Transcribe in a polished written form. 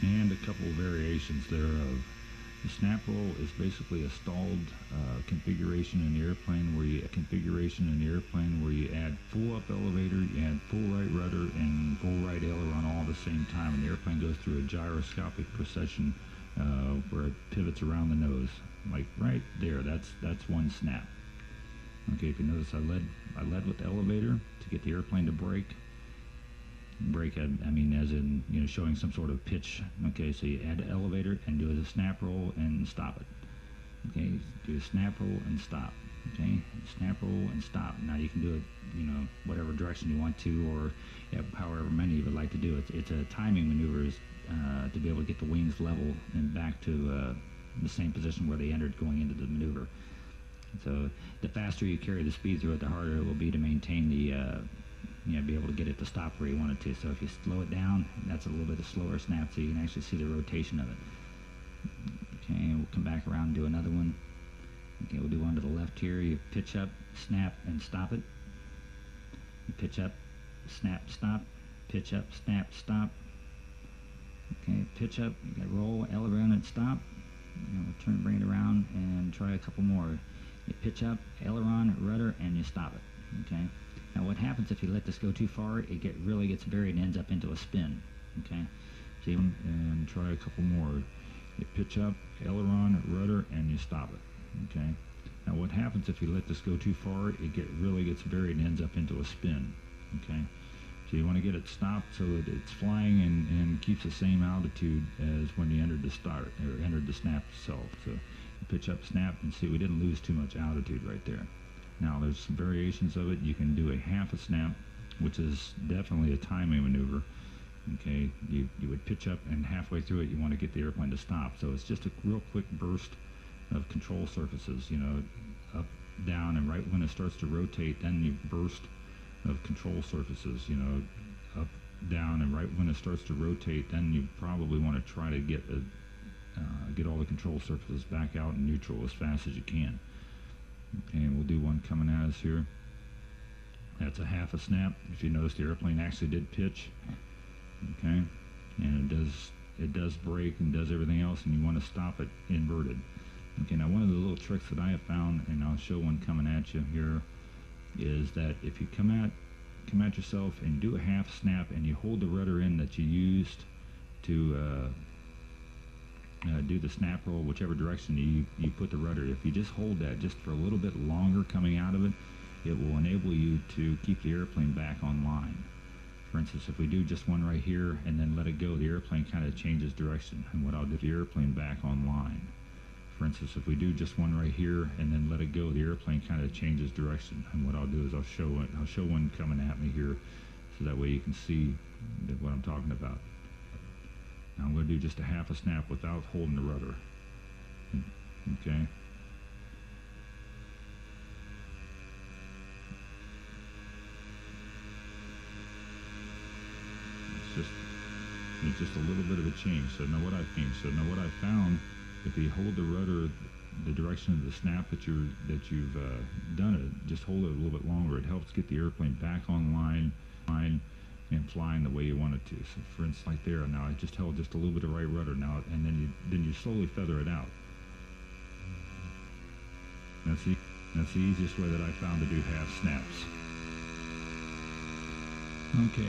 and a couple of variations thereof. The snap roll is basically a stalled configuration in the airplane where you add full up elevator, you add full right rudder, and full right aileron all at the same time, and the airplane goes through a gyroscopic procession where it pivots around the nose, like right there. That's one snap. Okay, if you notice, I led with the elevator to get the airplane to brake. I mean, as in, showing some sort of pitch. Okay, so you add the elevator and do a snap roll and stop it. Okay, do a snap roll and stop. Okay, snap roll and stop. Now you can do it, whatever direction you want to, or however many you would like to do it. It's a timing maneuver to be able to get the wings level and back to the same position where they entered going into the maneuver. So the faster you carry the speed through it, the harder it will be to maintain the be able to get it to stop where you want it to. So if you slow it down, that's a little bit of slower snap, so you can actually see the rotation of it. Okay, we'll come back around and do another one. Okay, we'll do one to the left here. You pitch up, snap, and stop it. You pitch up, snap, stop. Pitch up, snap, stop. Okay, pitch up, you got roll, aileron, and stop. And we'll bring it around and try a couple more. You pitch up, aileron, rudder, and you stop it. Okay. Now what happens if you let this go too far? It really gets buried and ends up into a spin. Okay. So and try a couple more. You pitch up, aileron, rudder, and you stop it. Okay. Now what happens if you let this go too far? It really gets buried and ends up into a spin. Okay. So you want to get it stopped so that it's flying and keeps the same altitude as when you entered the snap itself. So you pitch up, snap, and see we didn't lose too much altitude right there. Now there's some variations of it. You can do a half a snap, which is definitely a timing maneuver. Okay, you would pitch up, and halfway through it you want to get the airplane to stop. So it's just a real quick burst of control surfaces, up, down, and right when it starts to rotate, then you burst of control surfaces, up, down, and right when it starts to rotate, then you probably want to try to get all the control surfaces back out in neutral as fast as you can. Okay, and we'll do one coming at us here. That's a half a snap. If you notice, the airplane actually did pitch. Okay, and it does brake and does everything else, and you want to stop it inverted. Okay, now one of the little tricks that I have found, and I'll show one coming at you here, is that if you come at yourself and do a half snap and you hold the rudder in that you used to do the snap roll, whichever direction you put the rudder. If you just hold that just for a little bit longer coming out of it, it will enable you to keep the airplane back online. For instance, if we do just one right here and then let it go, the airplane kind of changes direction, and what I'll do, the airplane back online. For instance, if we do just one right here and then let it go, the airplane kind of changes direction, and what I'll do is I'll show one coming at me here, so that way you can see what I'm talking about. Now I'm going to do just a half a snap without holding the rudder. Okay. It's just a little bit of a change. So now what I found, if you hold the rudder the direction of the snap that you've done it, just hold it a little bit longer. It helps get the airplane back online and flying the way you want it to. So for instance, like there, now I just held just a little bit of right rudder now, and then you slowly feather it out. That's the easiest way that I found to do half snaps. Okay.